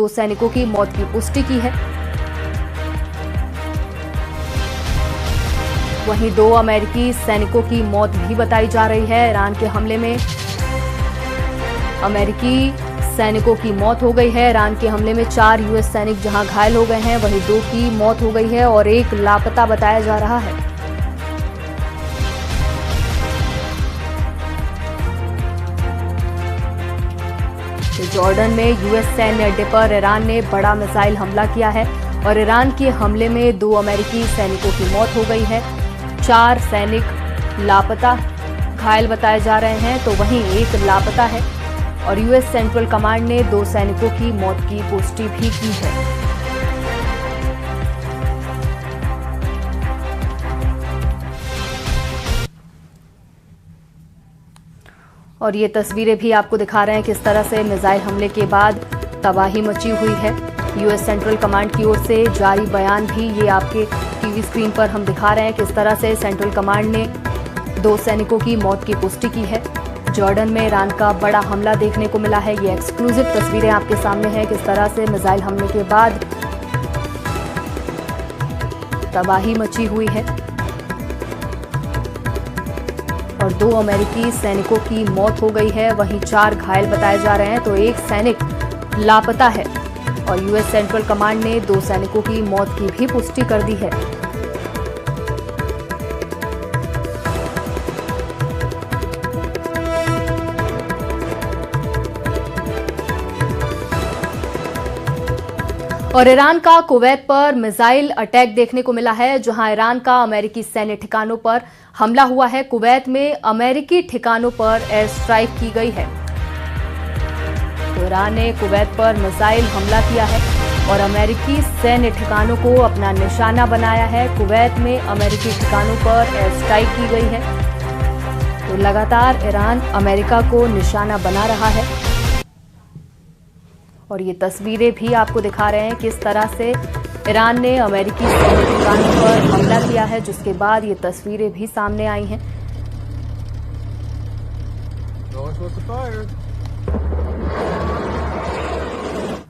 2 सैनिकों की मौत की पुष्टि की है। वहीं 2 अमेरिकी सैनिकों की मौत भी बताई जा रही है। ईरान के हमले में अमेरिकी सैनिकों की मौत हो गई है। ईरान के हमले में 4 यूएस सैनिक जहां घायल हो गए हैं, वहीं 2 की मौत हो गई है और 1 लापता बताया जा रहा है। जॉर्डन में यूएस सैन्य अड्डे पर ईरान ने बड़ा मिसाइल हमला किया है और ईरान के हमले में 2 अमेरिकी सैनिकों की मौत हो गई है। 4 सैनिक लापता घायल बताए जा रहे हैं, तो वहीं 1 लापता है और यूएस सेंट्रल कमांड ने 2 सैनिकों की मौत की पुष्टि भी की है। और ये तस्वीरें भी आपको दिखा रहे हैं किस तरह से मिसाइल हमले के बाद तबाही मची हुई है। यूएस सेंट्रल कमांड की ओर से जारी बयान भी ये आपके टीवी स्क्रीन पर हम दिखा रहे हैं किस तरह से सेंट्रल कमांड ने 2 सैनिकों की मौत की पुष्टि की है। जॉर्डन में ईरान का बड़ा हमला देखने को मिला है। ये एक्सक्लूसिव तस्वीरें आपके सामने हैं किस तरह से मिसाइल हमले के बाद तबाही मची हुई है और 2 अमेरिकी सैनिकों की मौत हो गई है, वहीं 4 घायल बताए जा रहे हैं, तो 1 सैनिक लापता है और यूएस सेंट्रल कमांड ने 2 सैनिकों की मौत की भी पुष्टि कर दी है। और ईरान का कुवैत पर मिसाइल अटैक देखने को मिला है, जहां ईरान का अमेरिकी सैन्य ठिकानों पर हमला हुआ है। कुवैत में अमेरिकी ठिकानों पर एयर स्ट्राइक की गई है। तो ईरान ने कुवैत पर मिसाइल हमला किया है और अमेरिकी सैन्य ठिकानों को अपना निशाना बनाया है। कुवैत में अमेरिकी ठिकानों पर एयर स्ट्राइक की गई है। तो लगातार ईरान अमेरिका को निशाना बना रहा है और ये तस्वीरें भी आपको दिखा रहे हैं किस तरह से ईरान ने अमेरिकी सैन्य ठिकानों पर हमला किया है, जिसके बाद ये तस्वीरें भी सामने आई हैं।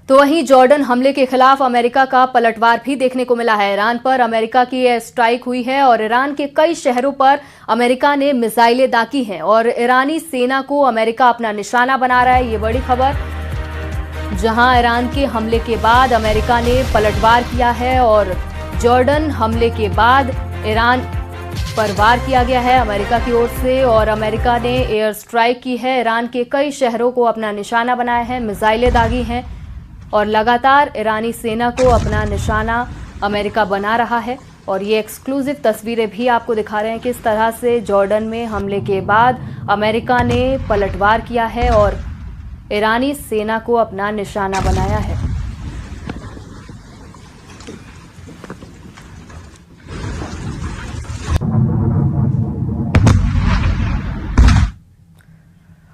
तो वहीं जॉर्डन हमले के खिलाफ अमेरिका का पलटवार भी देखने को मिला है। ईरान पर अमेरिका की एयर स्ट्राइक हुई है और ईरान के कई शहरों पर अमेरिका ने मिसाइलें दागी हैं और ईरानी सेना को अमेरिका अपना निशाना बना रहा है। ये बड़ी खबर, जहां ईरान के हमले के बाद अमेरिका ने पलटवार किया है और जॉर्डन हमले के बाद ईरान पर वार किया गया है अमेरिका की ओर से और अमेरिका ने एयर स्ट्राइक की है। ईरान के कई शहरों को अपना निशाना बनाया है, मिसाइलें दागी हैं और लगातार ईरानी सेना को अपना निशाना अमेरिका बना रहा है। और ये एक्सक्लूसिव तस्वीरें भी आपको दिखा रहे हैं किस तरह से जॉर्डन में हमले के बाद अमेरिका ने पलटवार किया है और ईरानी सेना को अपना निशाना बनाया है।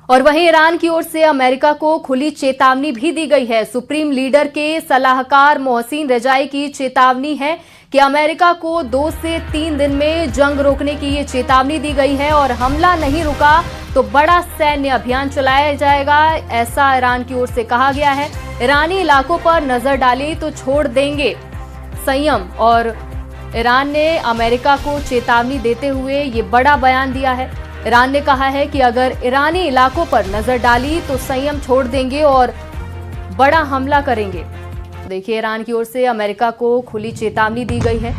और वहीं ईरान की ओर से अमेरिका को खुली चेतावनी भी दी गई है। सुप्रीम लीडर के सलाहकार मोहसिन रजाई की चेतावनी है कि अमेरिका को 2 से 3 दिन में जंग रोकने की ये चेतावनी दी गई है और हमला नहीं रुका तो बड़ा सैन्य अभियान चलाया जाएगा, ऐसा ईरान की ओर से कहा गया है। ईरानी इलाकों पर नजर डाली तो छोड़ देंगे संयम। और ईरान ने अमेरिका को चेतावनी देते हुए ये बड़ा बयान दिया है। ईरान ने कहा है कि अगर ईरानी इलाकों पर नजर डाली तो संयम छोड़ देंगे और बड़ा हमला करेंगे। देखिए, ईरान की ओर से अमेरिका को खुली चेतावनी दी गई है।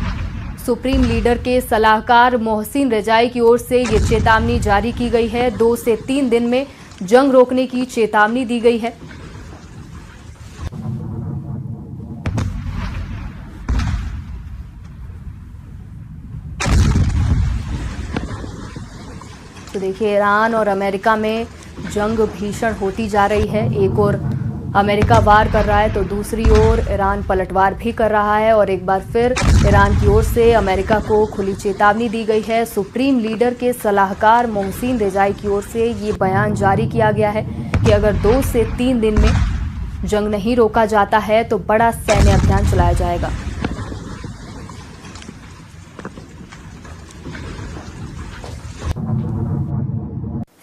सुप्रीम लीडर के सलाहकार मोहसिन रजाई की ओर से ये चेतावनी जारी की गई है। 2 से 3 दिन में जंग रोकने की चेतावनी दी गई है। तो देखिए, ईरान और अमेरिका में जंग भीषण होती जा रही है। एक और अमेरिका वार कर रहा है तो दूसरी ओर ईरान पलटवार भी कर रहा है और एक बार फिर ईरान की ओर से अमेरिका को खुली चेतावनी दी गई है। सुप्रीम लीडर के सलाहकार मोहसिन रजाई की ओर से ये बयान जारी किया गया है कि अगर 2 से 3 दिन में जंग नहीं रोका जाता है तो बड़ा सैन्य अभियान चलाया जाएगा।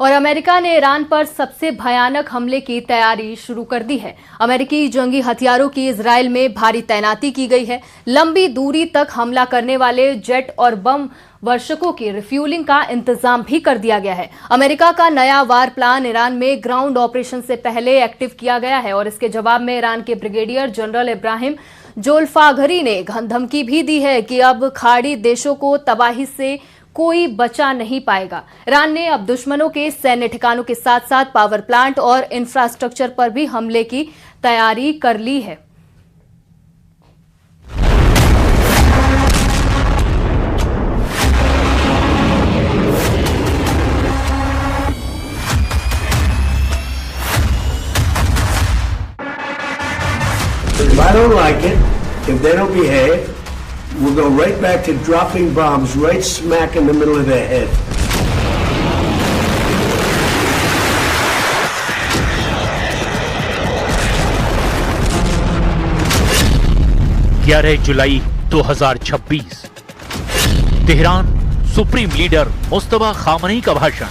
और अमेरिका ने ईरान पर सबसे भयानक हमले की तैयारी शुरू कर दी है। अमेरिकी जंगी हथियारों की इजराइल में भारी तैनाती की गई है। लंबी दूरी तक हमला करने वाले जेट और बम वर्षकों की रिफ्यूलिंग का इंतजाम भी कर दिया गया है। अमेरिका का नया वार प्लान ईरान में ग्राउंड ऑपरेशन से पहले एक्टिव किया गया है और इसके जवाब में ईरान के ब्रिगेडियर जनरल इब्राहिम जोल्फाघरी ने धमकी भी दी है कि अब खाड़ी देशों को तबाही से कोई बचा नहीं पाएगा। ईरान ने अब दुश्मनों के सैन्य ठिकानों के साथ साथ पावर प्लांट और इंफ्रास्ट्रक्चर पर भी हमले की तैयारी कर ली है। If I don't like it, if they don't behave, we'll go right back to dropping bombs right smack in the middle of their head. July 2026 Tehran supreme leader Mustafa Khamenei का भाषण।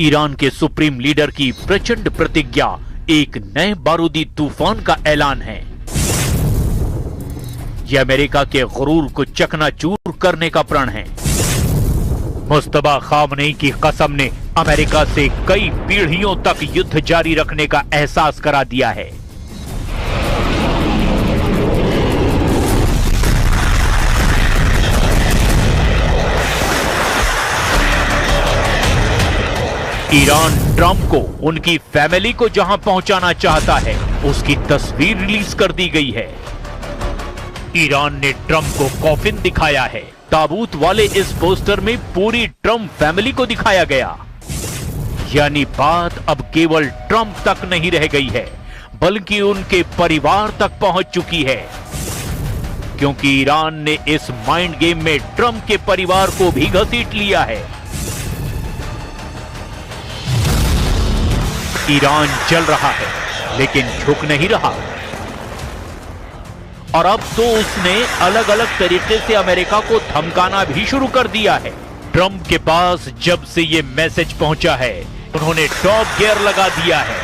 ईरान के सुप्रीम लीडर की प्रचंड प्रतिज्ञा एक नए बारूदी तूफान का ऐलान है। यह अमेरिका के गुरूर को चकनाचूर करने का प्रण है। मुस्तफा खामनेई की कसम ने अमेरिका से कई पीढ़ियों तक युद्ध जारी रखने का एहसास करा दिया है। ईरान ट्रंप को उनकी फैमिली को जहां पहुंचाना चाहता है उसकी तस्वीर रिलीज कर दी गई है। ईरान ने ट्रंप को कॉफिन दिखाया है। ताबूत वाले इस पोस्टर में पूरी ट्रंप फैमिली को दिखाया गया। यानी बात अब केवल ट्रंप तक नहीं रह गई है बल्कि उनके परिवार तक पहुंच चुकी है, क्योंकि ईरान ने इस माइंड गेम में ट्रंप के परिवार को भी घसीट लिया है। ईरान जल रहा है लेकिन झुक नहीं रहा और अब तो उसने अलग अलग तरीके से अमेरिका को धमकाना भी शुरू कर दिया है। ट्रंप के पास जब से ये मैसेज पहुंचा है उन्होंने टॉप गियर लगा दिया है।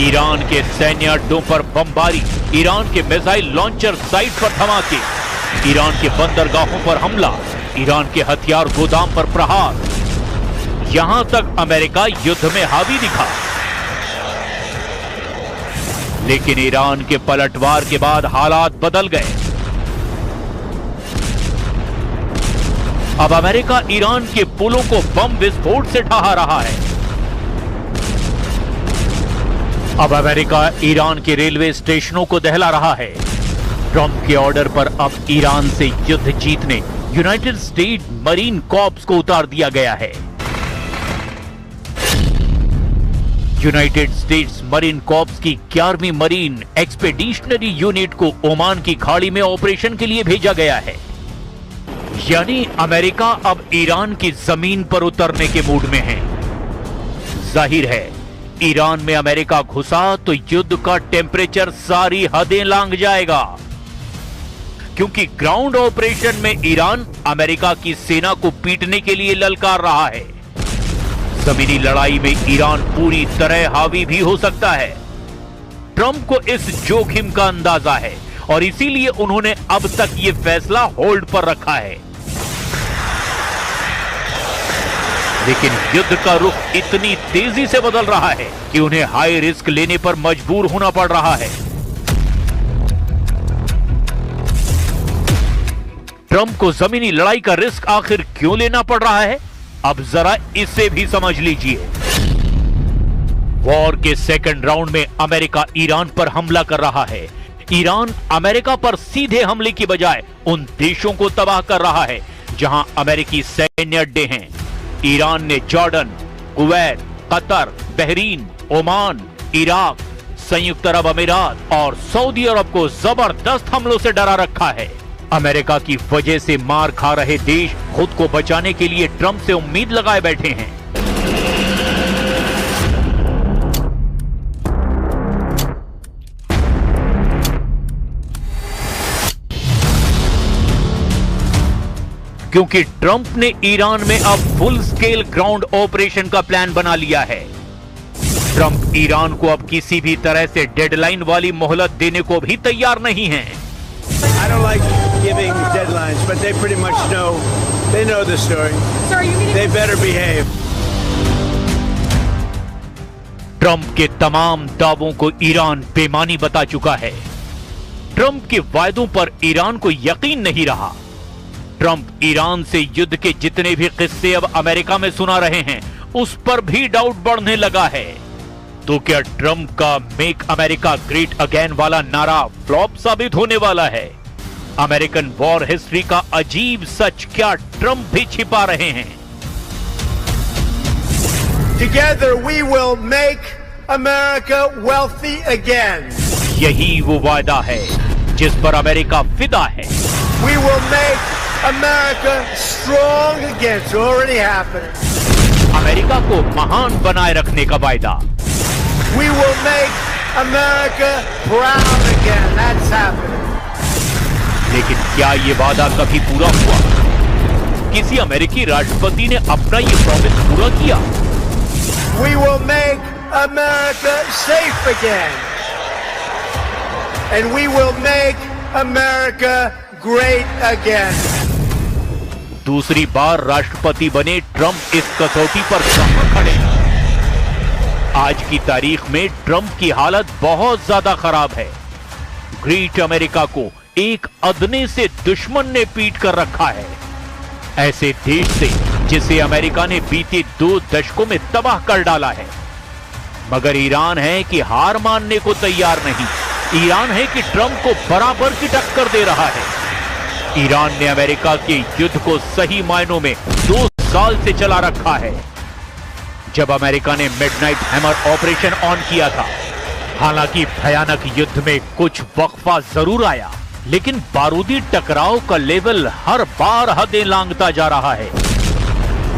ईरान के सैन्य अड्डों पर बमबारी, ईरान के मिसाइल लॉन्चर साइट पर धमाके, ईरान के बंदरगाहों पर हमला, ईरान के हथियार गोदाम पर प्रहार, यहां तक अमेरिका युद्ध में हावी दिखा। लेकिन ईरान के पलटवार के बाद हालात बदल गए। अब अमेरिका ईरान के पुलों को बम विस्फोट से ढहा रहा है। अब अमेरिका ईरान के रेलवे स्टेशनों को दहला रहा है। ट्रंप के ऑर्डर पर अब ईरान से युद्ध जीतने यूनाइटेड स्टेट मरीन कॉर्प्स को उतार दिया गया है। यूनाइटेड स्टेट्स मरीन कॉर्प्स की 11वीं मरीन एक्सपेडिशनरी यूनिट को ओमान की खाड़ी में ऑपरेशन के लिए भेजा गया है। यानी अमेरिका अब ईरान की जमीन पर उतरने के मूड में है। जाहिर है ईरान में अमेरिका घुसा तो युद्ध का टेम्परेचर सारी हदें लांघ जाएगा, क्योंकि ग्राउंड ऑपरेशन में ईरान अमेरिका की सेना को पीटने के लिए ललकार रहा है। जमीनी लड़ाई में ईरान पूरी तरह हावी भी हो सकता है। ट्रंप को इस जोखिम का अंदाजा है और इसीलिए उन्होंने अब तक ये फैसला होल्ड पर रखा है। लेकिन युद्ध का रुख इतनी तेजी से बदल रहा है कि उन्हें हाई रिस्क लेने पर मजबूर होना पड़ रहा है। ट्रंप को जमीनी लड़ाई का रिस्क आखिर क्यों लेना पड़ रहा है, अब जरा इसे भी समझ लीजिए। वॉर के सेकंड राउंड में अमेरिका ईरान पर हमला कर रहा है। ईरान अमेरिका पर सीधे हमले की बजाय उन देशों को तबाह कर रहा है जहां अमेरिकी सैन्य अड्डे हैं। ईरान ने Jordan, Kuwait, Qatar, Bahrain, Oman, Iraq, संयुक्त अरब अमीरात और सऊदी अरब को जबरदस्त हमलों से डरा रखा है। अमेरिका की वजह से मार खा रहे देश खुद को बचाने के लिए ट्रंप से उम्मीद लगाए बैठे हैं। क्योंकि ट्रंप ने ईरान में अब फुल स्केल ग्राउंड ऑपरेशन का प्लान बना लिया है। ट्रंप ईरान को अब किसी भी तरह से डेडलाइन वाली मोहलत देने को भी तैयार नहीं है। I don't like giving deadlines, but they pretty much know. They know the story. They better behave. Trump के तमाम दावों को ईरान बेमानी बता चुका है। ट्रंप के वायदों पर ईरान को यकीन नहीं रहा। ट्रंप ईरान से युद्ध के जितने भी किस्से अब अमेरिका में सुना रहे हैं, उस पर भी डाउट बढ़ने लगा है। तो क्या ट्रंप का मेक अमेरिका ग्रेट अगेन वाला नारा फ्लॉप साबित होने वाला है? अमेरिकन वॉर हिस्ट्री का अजीब सच क्या ट्रंप भी छिपा रहे हैं? Together we will make America wealthy again. यही वो वायदा है जिस पर अमेरिका फिदा है। We will make America strong again. It's already happening. America को महान बनाए रखने का वायदा। We will make America proud again. That's happening. लेकिन क्या ये वादा कभी पूरा हुआ? किसी अमेरिकी राष्ट्रपति ने अपना ये प्रॉमिस पूरा किया? We will make America safe again. And we will make America great again. दूसरी बार राष्ट्रपति बने ट्रंप इस कसौटी पर कहां खड़े? आज की तारीख में ट्रंप की हालत बहुत ज्यादा खराब है। ग्रेट अमेरिका को एक अदने से दुश्मन ने पीट कर रखा है। ऐसे देश से जिसे अमेरिका ने बीते 2 दशकों में तबाह कर डाला है। मगर ईरान है कि हार मानने को तैयार नहीं। ईरान है कि ट्रंप को बराबर की टक्कर दे रहा है। ईरान ने अमेरिका के युद्ध को सही मायनों में 2 साल से चला रखा है। जब अमेरिका ने मिडनाइट हैमर ऑपरेशन ऑन किया था, हालांकि भयानक युद्ध में कुछ वक्फा जरूर आया, लेकिन बारूदी टकराव का लेवल हर बार हदें लांघता जा रहा है।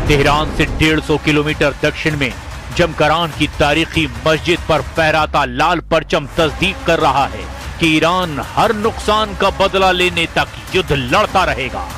तेहरान से 150 किलोमीटर दक्षिण में जमकरान की तारीखी मस्जिद पर फहराता लाल परचम तस्दीक कर रहा है कि ईरान हर नुकसान का बदला लेने तक युद्ध लड़ता रहेगा।